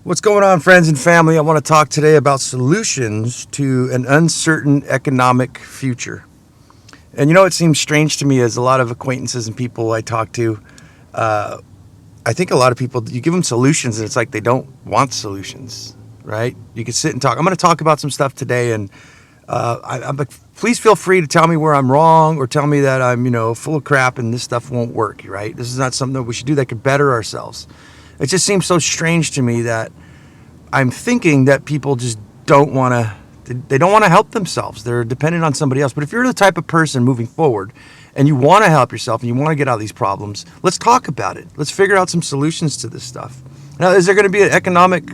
What's going on, friends and family? I want to talk today about solutions to an uncertain economic future. And it seems strange to me as a lot of acquaintances and people I talk to, I think a lot of people, you give them solutions and it's like they don't want solutions, right? You can sit and talk. I'm going to talk about some stuff today, and I'm like, please feel free to tell me where I'm wrong or tell me that I'm, full of crap and this stuff won't work, right? This is not something that we should do that could better ourselves. It just seems so strange to me that I'm thinking that people just don't want to help themselves. They're dependent on somebody else. But if you're the type of person moving forward and you want to help yourself and you want to get out of these problems, let's talk about it. Let's figure out some solutions to this stuff. Now, is there going to be an economic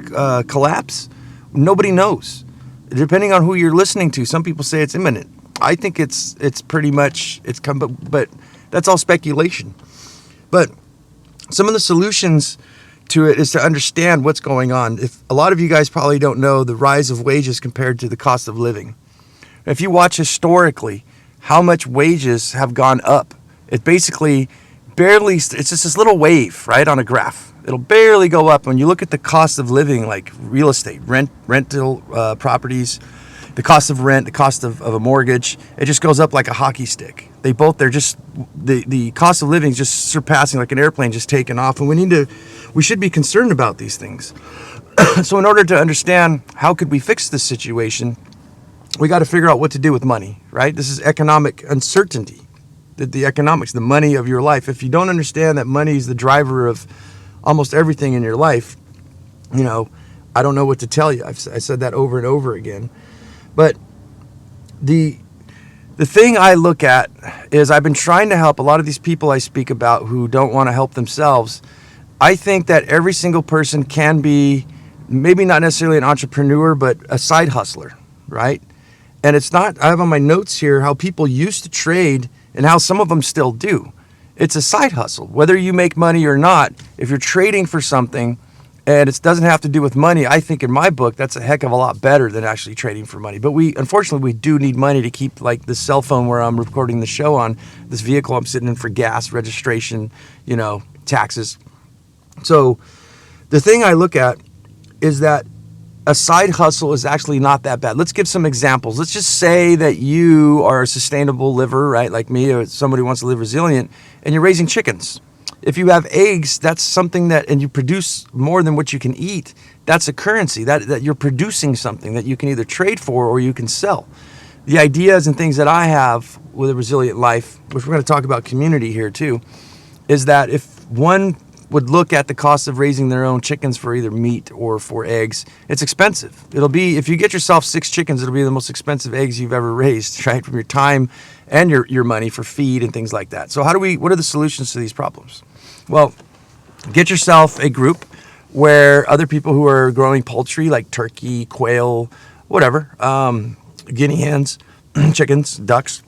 collapse? Nobody knows. Depending on who you're listening to, some people say it's imminent. I think it's pretty much, but that's all speculation. But some of the solutions to it is to understand what's going on. If a lot of you guys probably don't know the rise of wages compared to the cost of living. If you watch historically how much wages have gone up, it basically it's just this little wave, right, on a graph. It'll barely go up. When you look at the cost of living, like real estate, rental properties, the cost of rent, the cost of a mortgage, it just goes up like a hockey stick. The cost of living is just surpassing, like an airplane just taking off. And we should be concerned about these things. So in order to understand how could we fix this situation, we got to figure out what to do with money, right? This is economic uncertainty, the economics, the money of your life. If you don't understand that money is the driver of almost everything in your life, I don't know what to tell you. I said that over and over again. But the thing I look at is I've been trying to help a lot of these people I speak about who don't want to help themselves. I think that every single person can be maybe not necessarily an entrepreneur, but a side hustler, right? And it's not, I have on my notes here how people used to trade and how some of them still do. It's a side hustle. Whether you make money or not, if you're trading for something and it doesn't have to do with money, I think in my book, that's a heck of a lot better than actually trading for money. But unfortunately, we do need money to keep, like the cell phone where I'm recording the show on, this vehicle I'm sitting in for gas, registration, taxes. So the thing I look at is that a side hustle is actually not that bad. Let's give some examples. Let's just say that you are a sustainable liver, right? Like me, or somebody who wants to live resilient, and you're raising chickens. If you have eggs, that's something and you produce more than what you can eat. That's a currency, that you're producing something that you can either trade for or you can sell. The ideas and things that I have with a resilient life, which we're going to talk about community here too, is that if one would look at the cost of raising their own chickens for either meat or for eggs, it's expensive. It'll be, if you get yourself 6 chickens, it'll be the most expensive eggs you've ever raised, right? From your time and your money for feed and things like that. So what are the solutions to these problems? Well, get yourself a group where other people who are growing poultry like turkey, quail, whatever, guinea hens, chickens, ducks.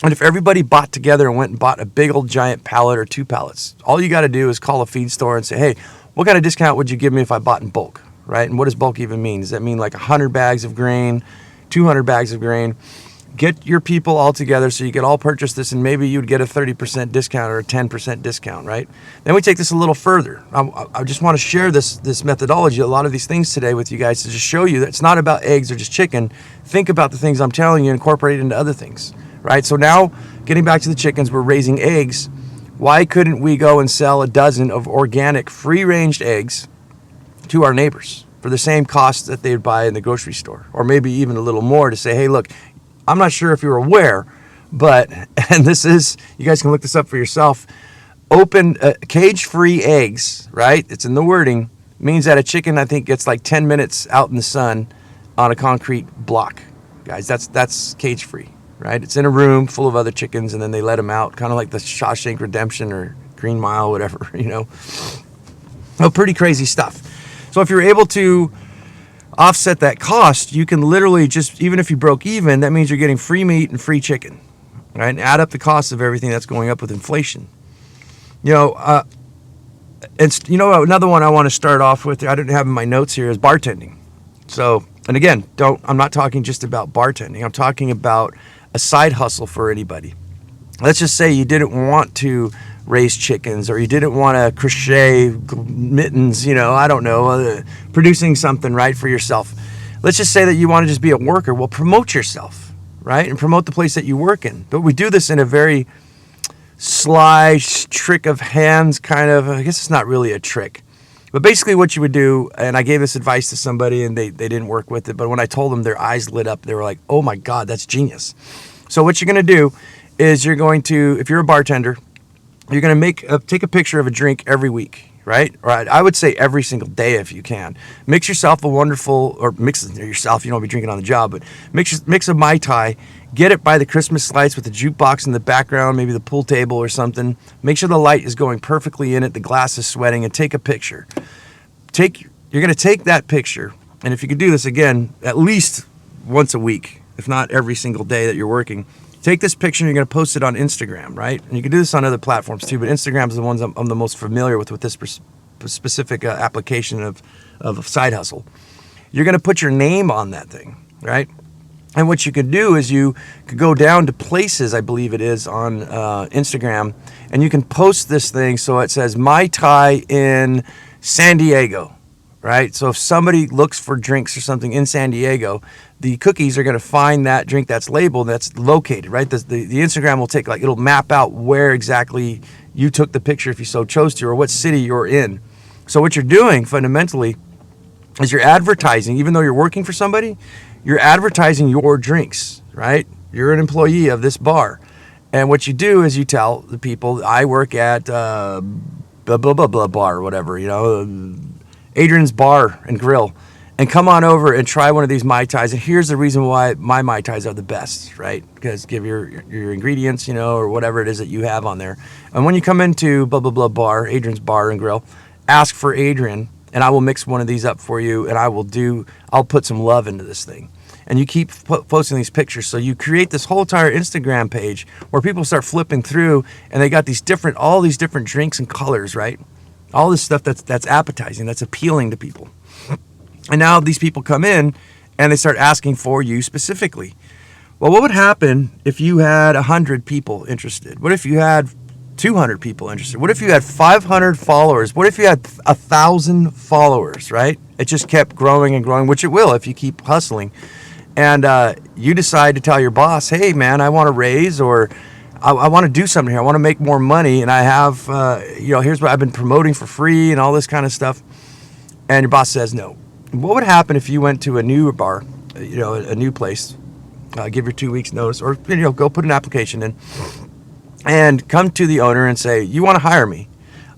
And if everybody bought together and went and bought a big old giant pallet or 2 pallets, all you got to do is call a feed store and say, hey, what kind of discount would you give me if I bought in bulk, right? And what does bulk even mean? Does that mean like 100 bags of grain, 200 bags of grain? Get your people all together so you could all purchase this, and maybe you'd get a 30% discount or a 10% discount, right? Then we take this a little further. I just want to share this methodology, a lot of these things today with you guys to just show you that it's not about eggs or just chicken. Think about the things I'm telling you and incorporate it into other things, right? So now, getting back to the chickens, we're raising eggs. Why couldn't we go and sell a dozen of organic, free-range eggs to our neighbors for the same cost that they would buy in the grocery store? Or maybe even a little more to say, hey, look, I'm not sure if you're aware, but, and this is, you guys can look this up for yourself, open cage-free eggs, right? It's in the wording, means that a chicken, I think, gets like 10 minutes out in the sun on a concrete block. Guys, that's cage-free, right? It's in a room full of other chickens, and then they let them out, kind of like the Shawshank Redemption or Green Mile, whatever, Oh, pretty crazy stuff. So if you're able to offset that cost, you can literally just, even if you broke even, that means you're getting free meat and free chicken, right? And add up the cost of everything that's going up with inflation. Another one I want to start off with, I didn't have in my notes here, is bartending. So, and again, I'm not talking just about bartending. I'm talking about a side hustle for anybody. let's just say you didn't want to raise chickens, or you didn't want to crochet mittens, I don't know, producing something, right, for yourself. Let's just say that you want to just be a worker. Well, promote yourself, right, and promote the place that you work in. But we do this in a very sly trick of hands kind of, I guess it's not really a trick. But basically what you would do, and I gave this advice to somebody and they didn't work with it, but when I told them, their eyes lit up. They were like, oh my God, that's genius. So what you're going to do is you're going to, if you're a bartender, you're going to take a picture of a drink every week, right? Right. I would say every single day if you can. Mix yourself a wonderful, or mix it yourself, you don't be drinking on the job, but mix a Mai Tai. Get it by the Christmas lights with the jukebox in the background, maybe the pool table or something. Make sure the light is going perfectly in it, the glass is sweating, and take a picture. You're going to take that picture, and if you could do this again, at least once a week, if not every single day that you're working, take this picture and you're going to post it on Instagram, right? And you can do this on other platforms too, but Instagram is the ones I'm the most familiar with this specific application of side hustle. You're going to put your name on that thing, right? And what you could do is you could go down to places, I believe it is, on Instagram, and you can post this thing so it says Mai Tai in San Diego, right? So if somebody looks for drinks or something in San Diego, the cookies are going to find that drink that's labeled, that's located, right? The Instagram will it'll map out where exactly you took the picture if you so chose to, or what city you're in. So what you're doing fundamentally is you're advertising, even though you're working for somebody, you're advertising your drinks, right? You're an employee of this bar. And what you do is you tell the people, I work at blah, blah, blah, blah bar, or whatever, Adrian's Bar and Grill. And come on over and try one of these Mai Tais. And here's the reason why my Mai Tais are the best, right? Because give your ingredients, or whatever it is that you have on there. And when you come into blah, blah, blah bar, Adrian's Bar and Grill, ask for Adrian, and I will mix one of these up for you, and I'll put some love into this thing. And you keep posting these pictures. So you create this whole entire Instagram page where people start flipping through, and they got all these different drinks and colors, right? All this stuff that's appetizing, that's appealing to people. And now these people come in and they start asking for you specifically. Well, what would happen if you had 100 people interested? What if you had 200 people interested? What if you had 500 followers? What if you had 1,000 followers, right? It just kept growing and growing, which it will if you keep hustling. And you decide to tell your boss, hey, man, I want to raise, or I want to do something here. I want to make more money, and I have, here's what I've been promoting for free and all this kind of stuff. And your boss says no. What would happen if you went to a new bar, a new place, give your 2 weeks notice, or, go put an application in, and come to the owner and say, you want to hire me?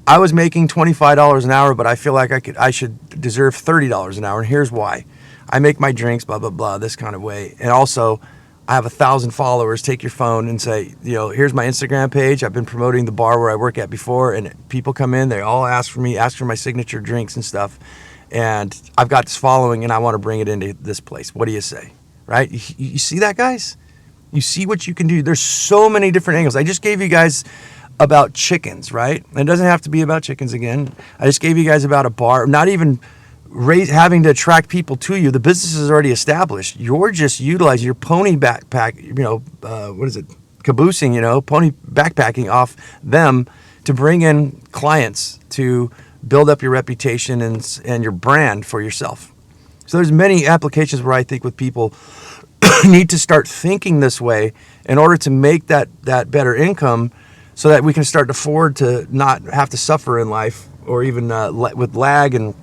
I was making $25 an hour, but I feel like I should deserve $30 an hour, and here's why. I make my drinks, blah, blah, blah, this kind of way. And also, I have 1,000 followers. Take your phone and say, here's my Instagram page. I've been promoting the bar where I work at before, and people come in, they all ask for my signature drinks and stuff. And I've got this following, and I want to bring it into this place. What do you say? Right? You see that, guys? You see what you can do. There's so many different angles. I just gave you guys about chickens, right? And it doesn't have to be about chickens again. I just gave you guys about a bar, not even having to attract people to you. The business is already established. You're just utilizing your pony backpack, caboosing, pony backpacking off them to bring in clients to build up your reputation and your brand for yourself. So there's many applications where I think with people need to start thinking this way in order to make that better income, so that we can start to afford to not have to suffer in life, or even with lag and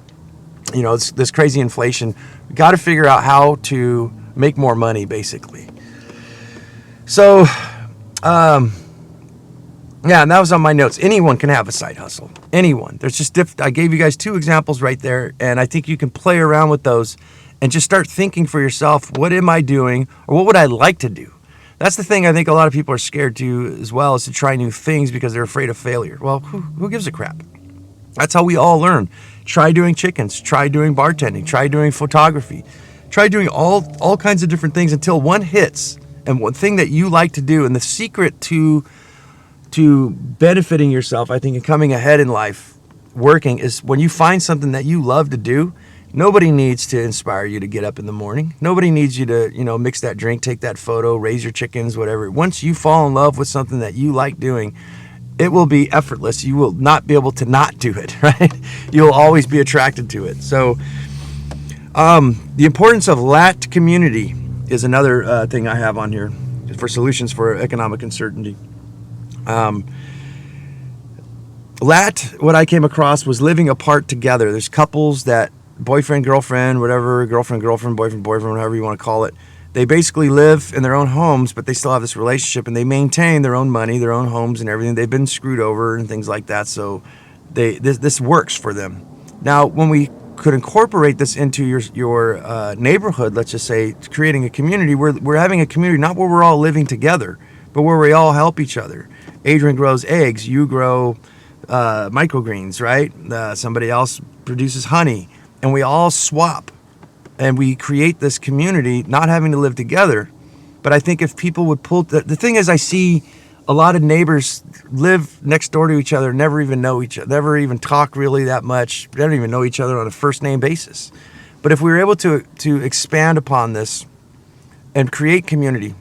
this crazy inflation. We got to figure out how to make more money, basically. So yeah, and that was on my notes. Anyone can have a side hustle. Anyone. There's just I gave you guys 2 examples right there, and I think you can play around with those and just start thinking for yourself, what am I doing, or what would I like to do? That's the thing I think a lot of people are scared to as well, is to try new things because they're afraid of failure. Well, who gives a crap? That's how we all learn. Try doing chickens, try doing bartending, try doing photography, try doing all kinds of different things until one hits, and one thing that you like to do. And the secret to benefiting yourself, I think, and coming ahead in life, working, is when you find something that you love to do, Nobody needs to inspire you to get up in the morning. Nobody needs you to, mix that drink, take that photo, raise your chickens, whatever. Once you fall in love with something that you like doing, it will be effortless. You will not be able to not do it, right? You'll always be attracted to it. So the importance of LAT community is another thing I have on here for solutions for economic uncertainty. LAT, what I came across was living apart together. There's couples that boyfriend, girlfriend, whatever, girlfriend, boyfriend, whatever you want to call it. They basically live in their own homes, but they still have this relationship, and they maintain their own money, their own homes and everything. They've been screwed over and things like that, so this works for them. Now, when we could incorporate this into your neighborhood, let's just say, creating a community, we're having a community not where we're all living together, but where we all help each other. Adrian grows eggs, you grow microgreens, right? Somebody else produces honey, and we all swap. And we create this community, not having to live together. But I think if people would pull... The thing is, I see a lot of neighbors live next door to each other, never even know each other, never even talk really that much. They don't even know each other on a first-name basis. But if we were able to expand upon this and create community,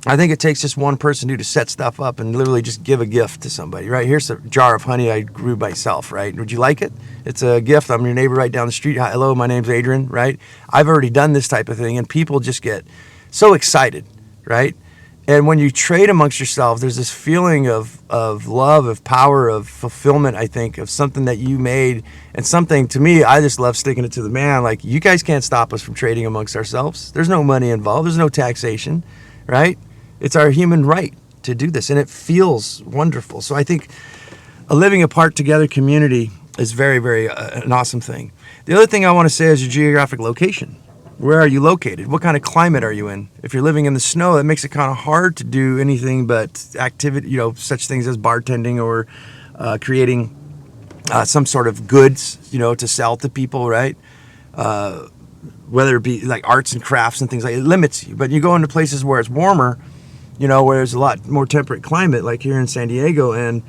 I think it takes just one person to set stuff up and literally just give a gift to somebody, right? Here's a jar of honey I grew myself, right? Would you like it? It's a gift. I'm your neighbor right down the street. Hi, hello, my name's Adrian, right? I've already done this type of thing, and people just get so excited, right? And when you trade amongst yourselves, there's this feeling of love, of power, of fulfillment, I think, of something that you made. And something, to me, I just love sticking it to the man. Like, you guys can't stop us from trading amongst ourselves. There's no money involved. There's no taxation, right? It's our human right to do this, and it feels wonderful. So I think a living apart together community is very, very an awesome thing. The other thing I want to say is your geographic location. Where are you located? What kind of climate are you in? If you're living in the snow, it makes it kind of hard to do anything but activity, such things as bartending or creating some sort of goods, to sell to people, right? Whether it be like arts and crafts and things like it limits you. But you go into places where it's warmer, where there's a lot more temperate climate, like here in San Diego, and,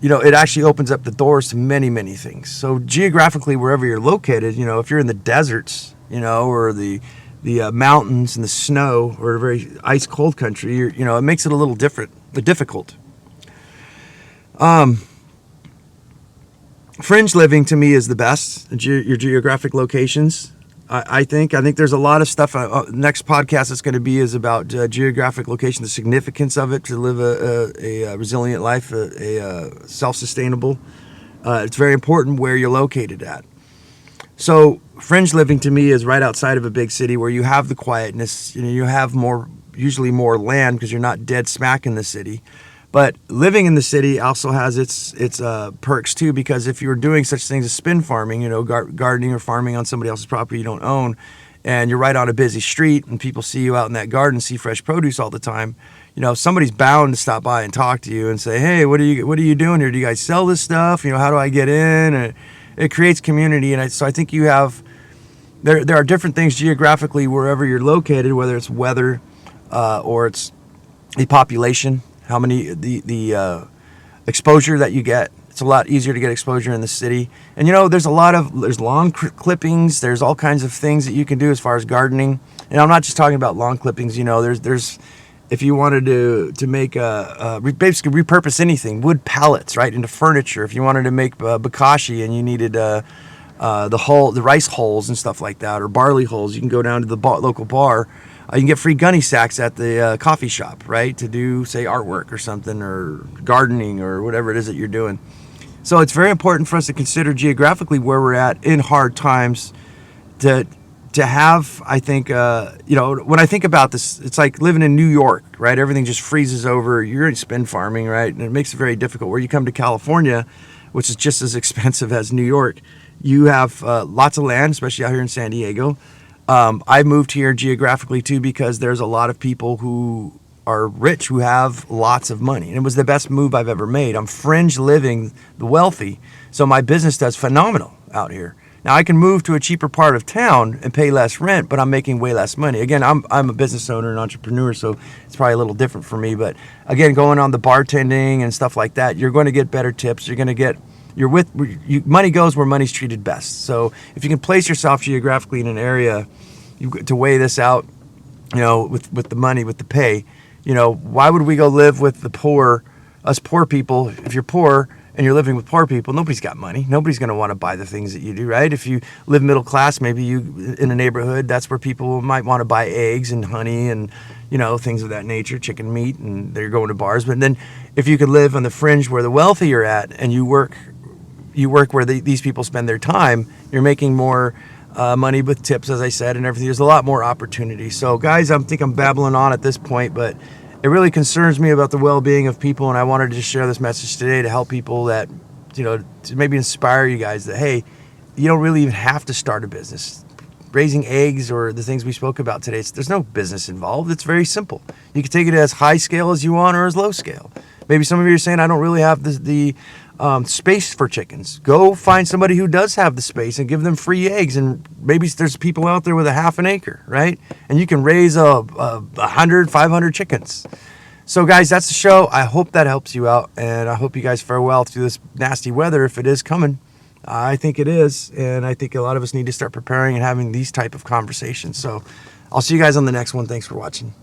it actually opens up the doors to many, many things. So geographically, wherever you're located, if you're in the deserts, or the mountains and the snow, or a very ice cold country, it makes it a little difficult. Fringe living to me is the best. Your geographic locations. I think there's a lot of stuff. Next podcast is going to be is about geographic location, the significance of it to live a resilient life, a self-sustainable. It's very important where you're located at. So fringe living to me is right outside of a big city where you have the quietness. You have usually more land because you're not dead smack in the city. But living in the city also has its perks too, because if you're doing such things as spin farming, gardening or farming on somebody else's property you don't own, and you're right on a busy street and people see you out in that garden, see fresh produce all the time, somebody's bound to stop by and talk to you and say, hey, what are you doing here? Do you guys sell this stuff? How do I get in? And it creates community. And so I think you have, there are different things geographically wherever you're located, whether it's weather or it's the population. How many the exposure that you get? It's a lot easier to get exposure in the city. And there's lawn clippings. There's all kinds of things that you can do as far as gardening. And I'm not just talking about lawn clippings. There's if you wanted to make basically repurpose anything, wood pallets, right, into furniture. If you wanted to make bokashi and you needed the rice hulls and stuff like that, or barley hulls, you can go down to the local bar. You can get free gunny sacks at the coffee shop, right, to do, say, artwork or something, or gardening, or whatever it is that you're doing. So it's very important for us to consider geographically where we're at in hard times to have, I think, when I think about this, it's like living in New York, right? Everything just freezes over. You're in spin farming, right? And it makes it very difficult. Where you come to California, which is just as expensive as New York, you have lots of land, especially out here in San Diego. I moved here geographically too because there's a lot of people who are rich who have lots of money. And it was the best move I've ever made. I'm fringe living the wealthy, so my business does phenomenal out here. Now I can move to a cheaper part of town and pay less rent, but I'm making way less money. Again, I'm a business owner and entrepreneur, so it's probably a little different for me. But again, going on the bartending and stuff like that, you're going to get better tips. You're going to get money goes where money's treated best. So if you can place yourself geographically in an area, to weigh this out, with the money, with the pay, why would we go live with us poor people? If you're poor and you're living with poor people, nobody's got money. Nobody's going to want to buy the things that you do, right? If you live middle class, maybe you in a neighborhood, that's where people might want to buy eggs and honey and, things of that nature, chicken meat, and they're going to bars. But then if you could live on the fringe where the wealthy are at, and you work where these people spend their time, you're making more money with tips, as I said, and everything. There's a lot more opportunity. So guys, I think I'm babbling on at this point, but it really concerns me about the well-being of people, and I wanted to just share this message today to help people that, to maybe inspire you guys that, hey, you don't really even have to start a business. Raising eggs or the things we spoke about today, there's no business involved. It's very simple. You can take it as high scale as you want or as low scale. Maybe some of you are saying, I don't really have the space for chickens. Go find somebody who does have the space and give them free eggs. And maybe there's people out there with a half an acre, right? And you can raise 100, 500 chickens. So guys, that's the show. I hope that helps you out. And I hope you guys fare well through this nasty weather if it is coming. I think it is. And I think a lot of us need to start preparing and having these type of conversations. So I'll see you guys on the next one. Thanks for watching.